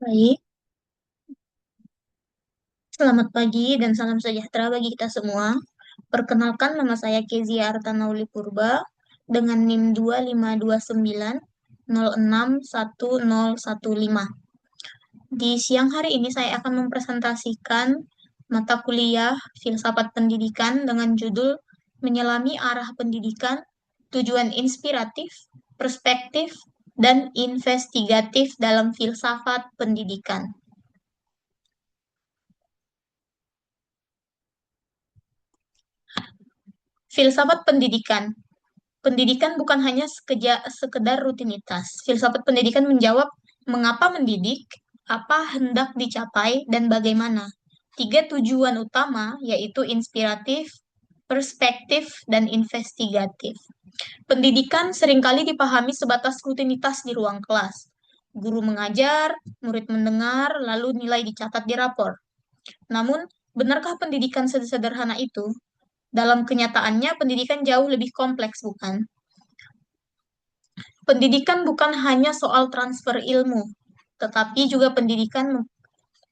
Baik, selamat pagi dan salam sejahtera bagi kita semua. Perkenalkan, nama saya Kezia Artanauli Purba dengan NIM 2529061015. Di siang hari ini saya akan mempresentasikan mata kuliah Filsafat Pendidikan dengan judul Menyelami Arah Pendidikan, Tujuan Inspiratif, Perspektif, dan Investigatif dalam Filsafat Pendidikan. Filsafat pendidikan. Pendidikan bukan hanya sekedar rutinitas. Filsafat pendidikan menjawab mengapa mendidik, apa hendak dicapai, dan bagaimana. Tiga tujuan utama yaitu inspiratif, perspektif, dan investigatif. Pendidikan seringkali dipahami sebatas rutinitas di ruang kelas. Guru mengajar, murid mendengar, lalu nilai dicatat di rapor. Namun, benarkah pendidikan sederhana itu? Dalam kenyataannya, pendidikan jauh lebih kompleks, bukan? Pendidikan bukan hanya soal transfer ilmu, tetapi juga pendidikan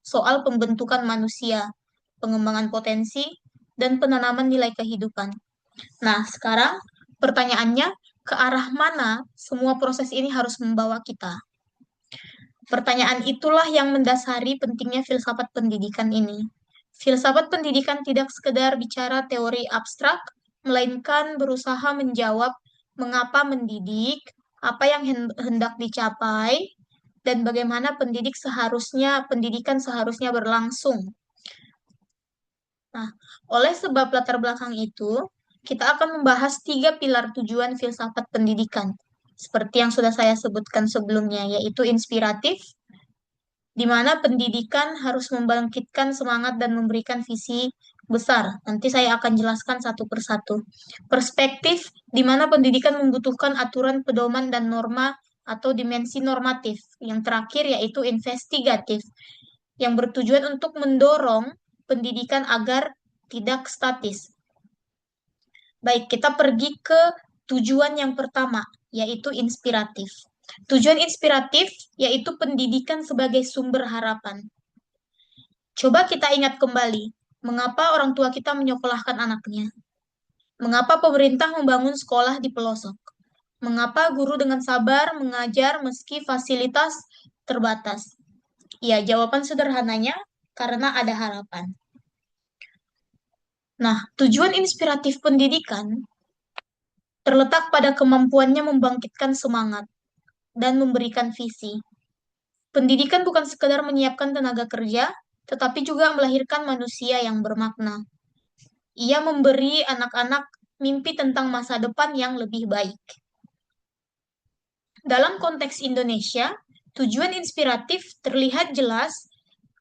soal pembentukan manusia, pengembangan potensi, dan penanaman nilai kehidupan. Nah, sekarang pertanyaannya, ke arah mana semua proses ini harus membawa kita? Pertanyaan itulah yang mendasari pentingnya filsafat pendidikan ini. Filsafat pendidikan tidak sekedar bicara teori abstrak, melainkan berusaha menjawab mengapa mendidik, apa yang hendak dicapai, dan bagaimana pendidikan seharusnya berlangsung. Nah, oleh sebab latar belakang itu, kita akan membahas tiga pilar tujuan filsafat pendidikan, seperti yang sudah saya sebutkan sebelumnya, yaitu inspiratif, di mana pendidikan harus membangkitkan semangat dan memberikan visi besar. Nanti saya akan jelaskan satu persatu. Perspektif, di mana pendidikan membutuhkan aturan pedoman dan norma atau dimensi normatif. Yang terakhir yaitu investigatif, yang bertujuan untuk mendorong pendidikan agar tidak statis. Baik, kita pergi ke tujuan yang pertama, yaitu inspiratif. Tujuan inspiratif yaitu pendidikan sebagai sumber harapan. Coba kita ingat kembali, mengapa orang tua kita menyekolahkan anaknya? Mengapa pemerintah membangun sekolah di pelosok? Mengapa guru dengan sabar mengajar meski fasilitas terbatas? Ya, jawaban sederhananya karena ada harapan. Nah, tujuan inspiratif pendidikan terletak pada kemampuannya membangkitkan semangat dan memberikan visi. Pendidikan bukan sekedar menyiapkan tenaga kerja, tetapi juga melahirkan manusia yang bermakna. Ia memberi anak-anak mimpi tentang masa depan yang lebih baik. Dalam konteks Indonesia, tujuan inspiratif terlihat jelas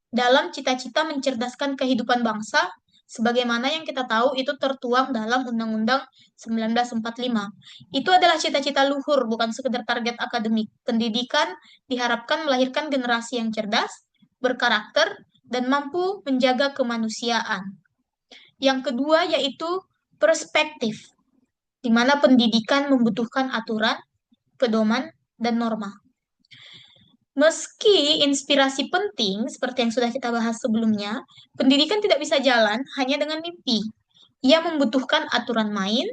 dalam cita-cita mencerdaskan kehidupan bangsa, sebagaimana yang kita tahu itu tertuang dalam Undang-Undang 1945. Itu adalah cita-cita luhur, bukan sekedar target akademik. Pendidikan diharapkan melahirkan generasi yang cerdas, berkarakter, dan mampu menjaga kemanusiaan. Yang kedua yaitu perspektif, di mana pendidikan membutuhkan aturan, pedoman, dan norma. Meski inspirasi penting, seperti yang sudah kita bahas sebelumnya, pendidikan tidak bisa jalan hanya dengan mimpi. Ia membutuhkan aturan main,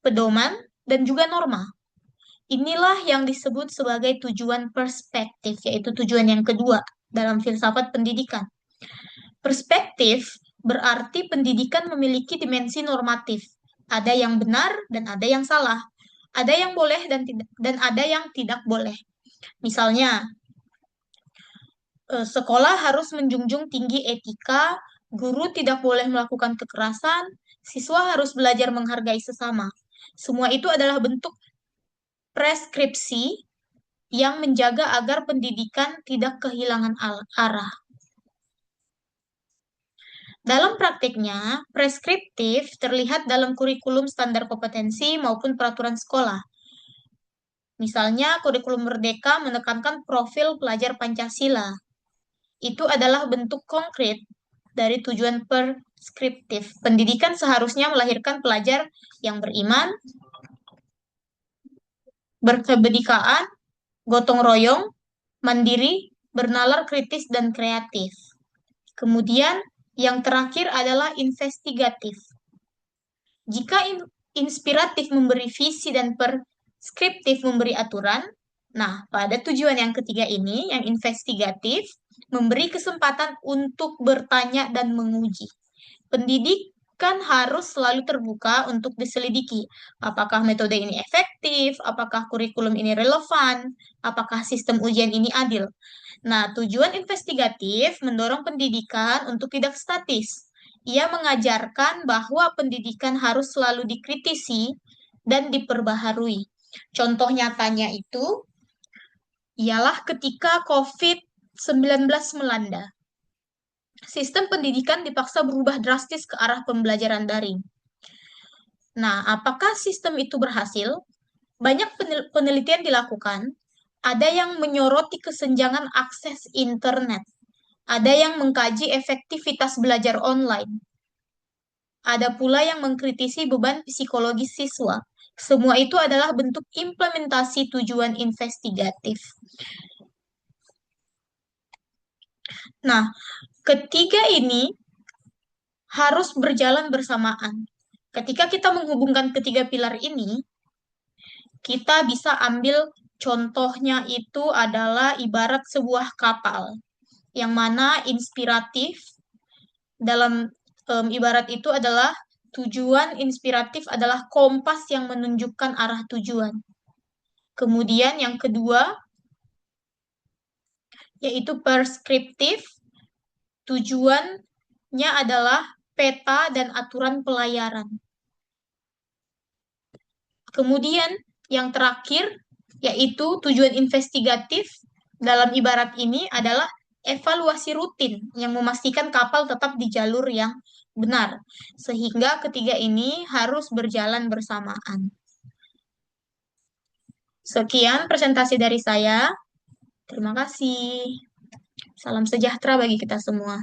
pedoman, dan juga norma. Inilah yang disebut sebagai tujuan perspektif, yaitu tujuan yang kedua dalam filsafat pendidikan. Perspektif berarti pendidikan memiliki dimensi normatif. Ada yang benar dan ada yang salah. Ada yang boleh dan ada yang tidak boleh. Misalnya, sekolah harus menjunjung tinggi etika, guru tidak boleh melakukan kekerasan, siswa harus belajar menghargai sesama. Semua itu adalah bentuk preskripsi yang menjaga agar pendidikan tidak kehilangan arah. Dalam praktiknya, preskriptif terlihat dalam kurikulum standar kompetensi maupun peraturan sekolah. Misalnya, kurikulum Merdeka menekankan profil pelajar Pancasila. Itu adalah bentuk konkret dari tujuan preskriptif. Pendidikan seharusnya melahirkan pelajar yang beriman, berkebinekaan, gotong royong, mandiri, bernalar kritis dan kreatif. Kemudian yang terakhir adalah investigatif. Jika inspiratif memberi visi dan preskriptif memberi aturan, nah pada tujuan yang ketiga ini, yang investigatif, memberi kesempatan untuk bertanya dan menguji. Pendidikan harus selalu terbuka untuk diselidiki. Apakah metode ini efektif? Apakah kurikulum ini relevan? Apakah sistem ujian ini adil? Nah, tujuan investigatif mendorong pendidikan untuk tidak statis. Ia mengajarkan bahwa pendidikan harus selalu dikritisi dan diperbaharui. Contoh nyatanya itu ialah ketika COVID-19 melanda. Sistem pendidikan dipaksa berubah drastis ke arah pembelajaran daring. Nah, apakah sistem itu berhasil? Banyak penelitian dilakukan. Ada yang menyoroti kesenjangan akses internet. Ada yang mengkaji efektivitas belajar online. Ada pula yang mengkritisi beban psikologis siswa. Semua itu adalah bentuk implementasi tujuan investigatif. Nah, ketiga ini harus berjalan bersamaan. Ketika kita menghubungkan ketiga pilar ini, kita bisa ambil contohnya itu adalah ibarat sebuah kapal, yang mana inspiratif dalam ibarat itu adalah tujuan inspiratif adalah kompas yang menunjukkan arah tujuan. Kemudian yang kedua, yaitu preskriptif, tujuannya adalah peta dan aturan pelayaran. Kemudian yang terakhir, yaitu tujuan investigatif dalam ibarat ini adalah evaluasi rutin yang memastikan kapal tetap di jalur yang benar. Sehingga ketiga ini harus berjalan bersamaan. Sekian presentasi dari saya. Terima kasih. Salam sejahtera bagi kita semua.